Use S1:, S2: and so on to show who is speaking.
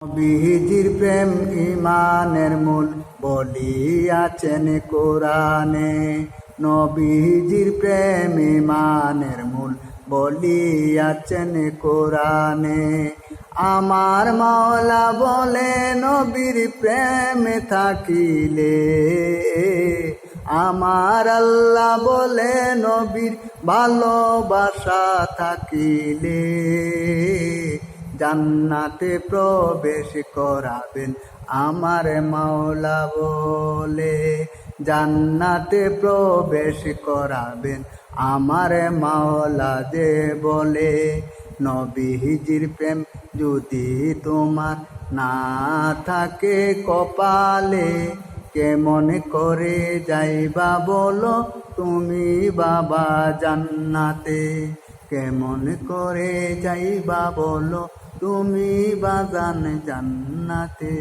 S1: নবীজির প্রেম ইমানের মূল বলিয়াছেন কোরআনে। নবীজির প্রেম ইমানের মূল বলিয়াছেন কোরআনে। আমার মাওলা বলে নবীর প্রেম থাকিলে, আমার আল্লাহ বলে নবীর ভালোবাসা থাকিলে, জান্নাতে প্রবেশ করাবেন আমার মাওলা বলে। জান্নাতে প্রবেশ করাবেন আমার মাওলা যে বলে। নবীজির প্রেম যদি তোমার না থাকে কপালে, কেমন করে যাইবা বলো তুমি বাবা জান্নাতে। কেমন করে যাইবা বলো তুমি বাজান জান্নাতে।